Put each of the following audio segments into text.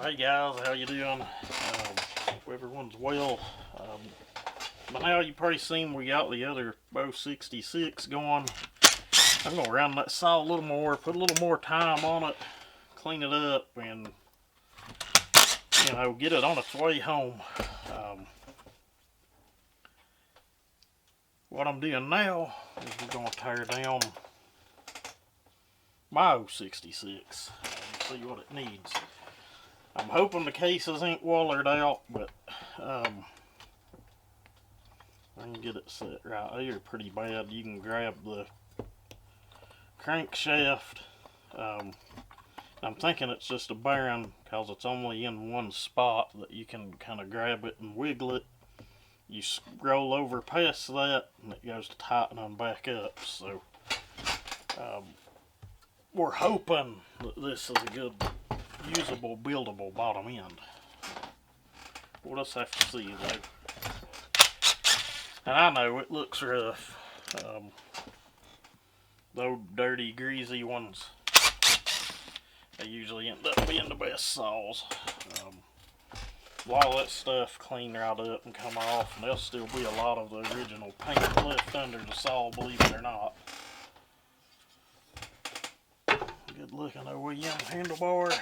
Hey guys, how you doing? Hope everyone's well. By now you probably seen we got the other Bo 66 going. I'm gonna round that saw a little more, put a little more time on it, clean it up, and get it on its way home. What I'm doing now is we're gonna tear down my 066 and see what it needs. I'm hoping the cases ain't wallered out, but I can get it set right here pretty bad. You can grab the crankshaft. I'm thinking it's just a bearing because it's only in one spot that you can kind of grab it and wiggle it. You scroll over past that and it goes to tightening back up. So we're hoping that this is a good, usable, buildable bottom end. We'll just have to see though. And I know it looks rough. Those dirty, greasy ones, they usually end up being the best saws. A lot of that stuff clean right up and come off, and there'll still be a lot of the original paint left under the saw, believe it or not. Good looking OEM handlebar.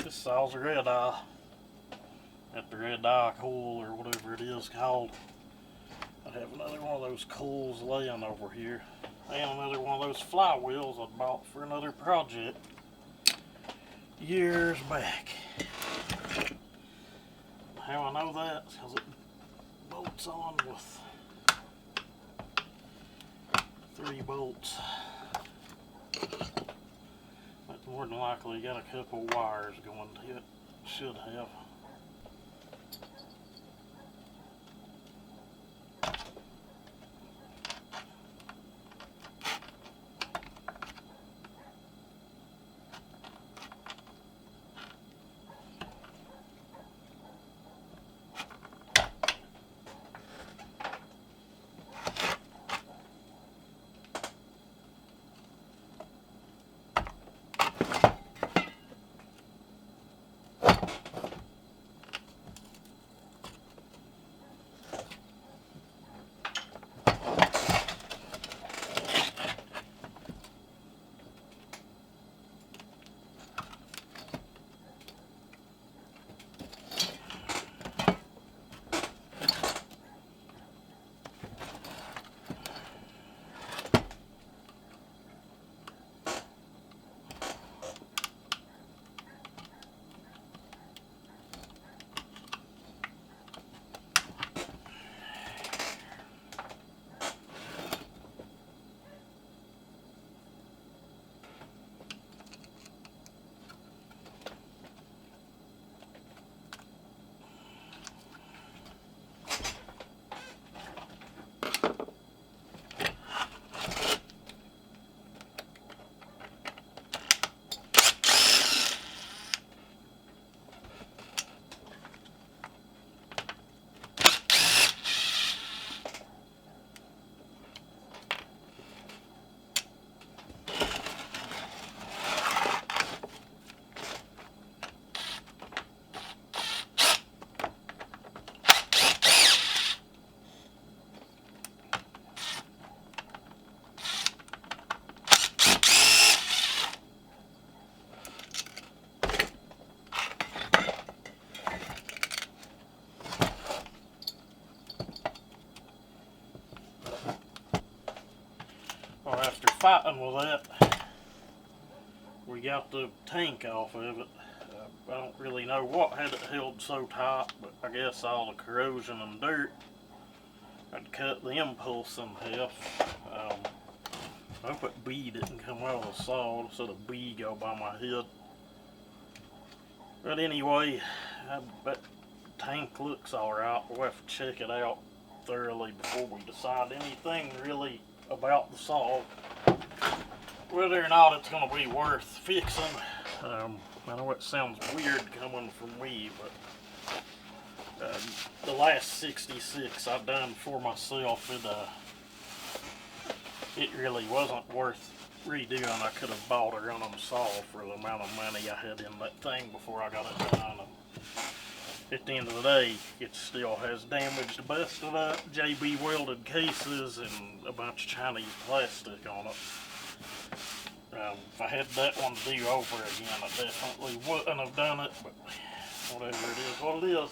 Saw's a red eye at the red eye coil or whatever it is called. I have another one of those coils laying over here, and another one of those flywheels I bought for another project years back. How I know that is because it bolts on with 3 bolts. More than likely got a couple wires going to it. Should have. Well, after fighting with that, we got the tank off of it. I don't really know what had it held so tight, but I guess all the corrosion and dirt had cut the impulse in half. I hope that bee didn't come out of the saw, so the bee go by my head. But anyway, that tank looks alright. We'll have to check it out thoroughly before we decide anything really about the saw. Whether or not it's going to be worth fixing. I know it sounds weird coming from me, but the last 66 I've done for myself, it really wasn't worth redoing. I could have bought a run-on saw for the amount of money I had in that thing before I got it done. And at the end of the day, it still has damaged, busted up JB welded cases and a bunch of Chinese plastic on it. If I had that one to do over again, I definitely wouldn't have done it, but whatever it is, what it is.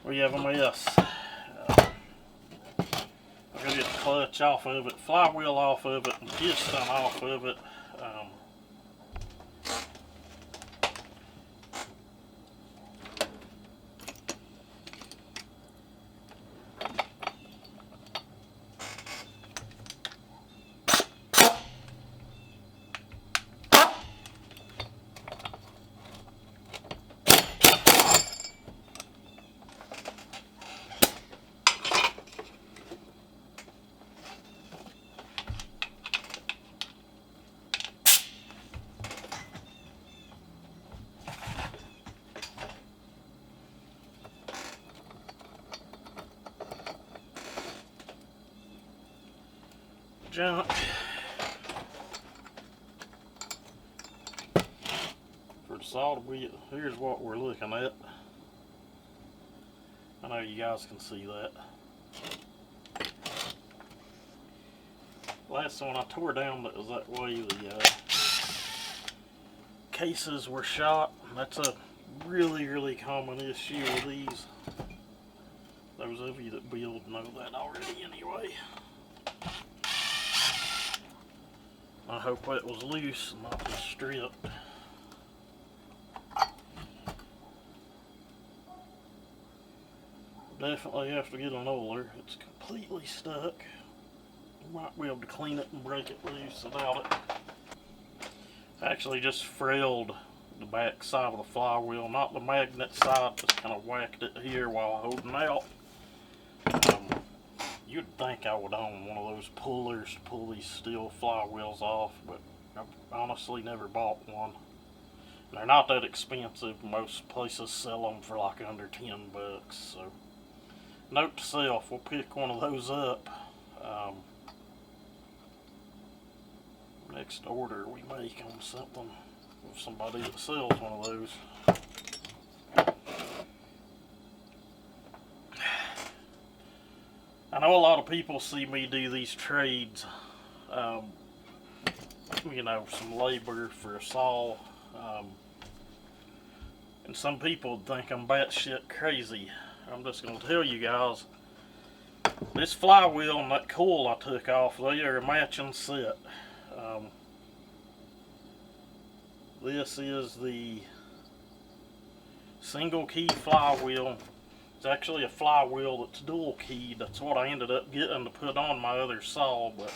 We have a mess. I gotta get the clutch off of it, flywheel off of it, and piston off of it. Junk. For the saw to be, here's what we're looking at. I know you guys can see that. Last one I tore down that was that way, the cases were shot. That's a really common issue with these. Those of you that build know that already anyway. I hope that was loose and not just stripped. Definitely have to get an oiler. It's completely stuck. Might be able to clean it and break it loose without it. I actually just frailed the back side of the flywheel, not the magnet side, just kind of whacked it here while holding out. You'd think I would own one of those pullers to pull these Stihl flywheels off, but I've honestly never bought one. They're not that expensive. Most places sell them for like under 10 bucks. So, note to self, we'll pick one of those up. Next order we make on something with somebody that sells one of those. I know a lot of people see me do these trades, you know, some labor for a saw, and some people think I'm batshit crazy. I'm just going to tell you guys, this flywheel and that coil I took off, they are a matching set. This is the single key flywheel. It's actually a flywheel that's dual keyed. That's what I ended up getting to put on my other saw, but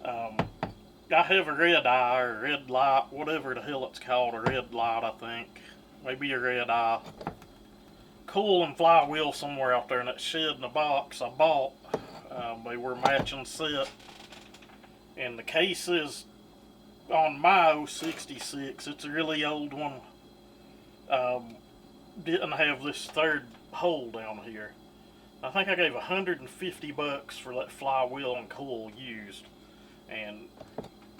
I have a red eye or red light, whatever the hell it's called, a red light I think. Maybe a red eye. Coil and flywheel somewhere out there in that shed in the box I bought. They were matching set. And the case is on my 066, it's a really old one. Didn't have this third hole down here. I think I gave 150 bucks for that flywheel and coil used. And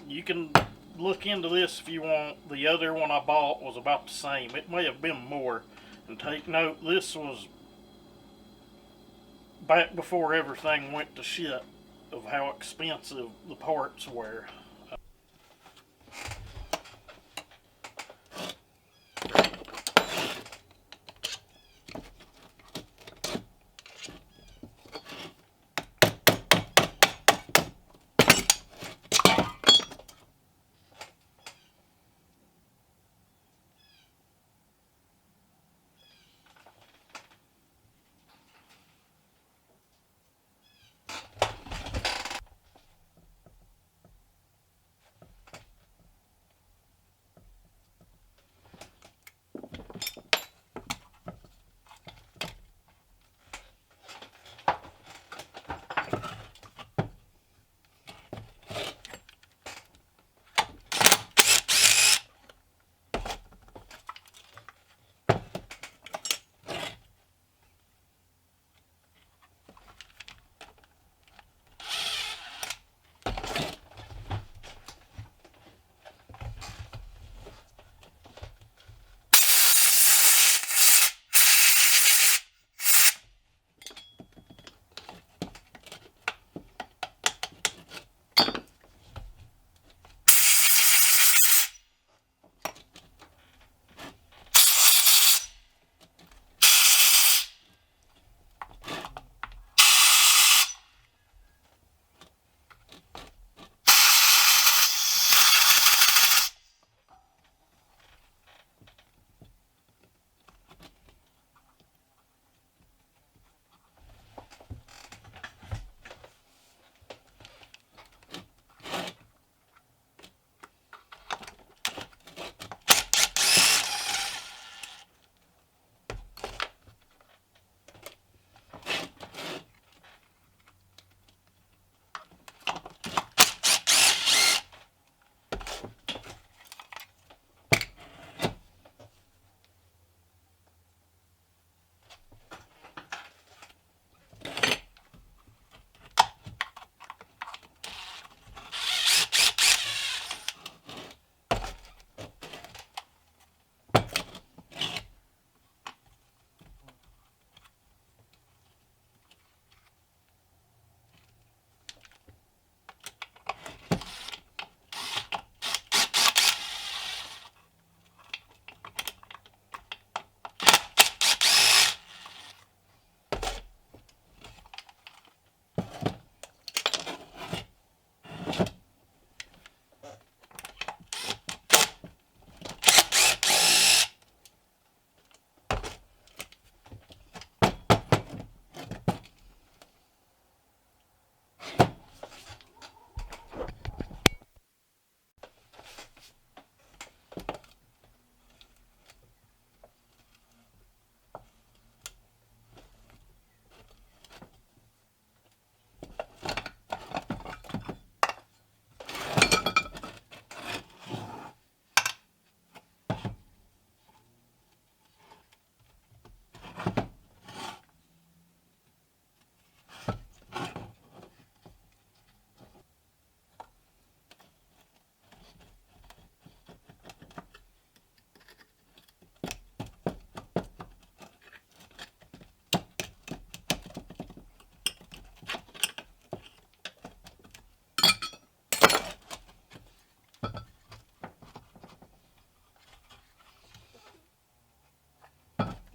you can look into this if you want. The other one I bought was about the same. It may have been more. And take note, this was back before everything went to shit of how expensive the parts were.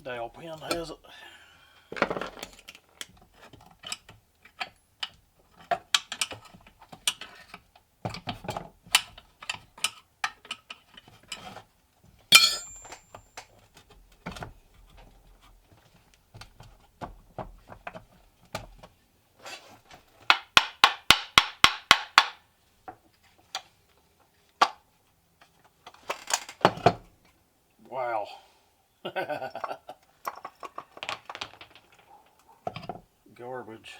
dowel pin has it. Wow. Garbage.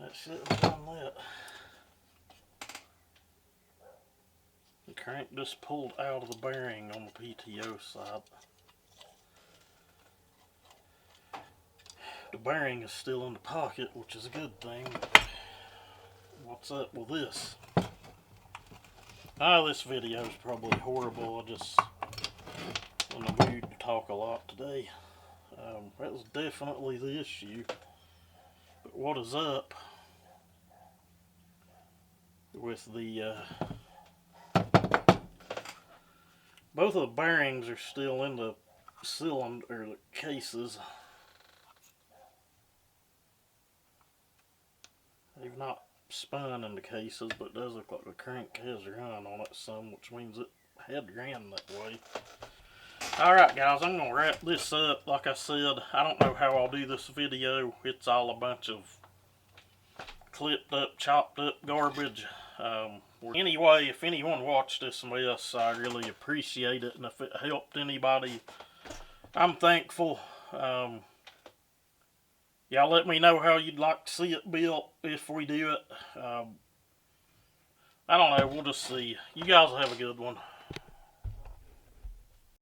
That shouldn't have done that. The crank just pulled out of the bearing on the PTO side. The bearing is still in the pocket, which is a good thing. What's up with this? This video is probably horrible. I just in the mood to talk a lot today. That was definitely the issue. But what is up with the both of the bearings are still in the cylinder, or the cases. They've not spun in the cases, but it does look like the crank has run on it some, which means it had ran that way. Alright guys, I'm going to wrap this up. Like I said, I don't know how I'll do this video. It's all a bunch of clipped up, chopped up garbage. Anyway, if anyone watched this mess, I really appreciate it. And if it helped anybody, I'm thankful. Y'all let me know how you'd like to see it built if we do it. I don't know, we'll just see. You guys have a good one.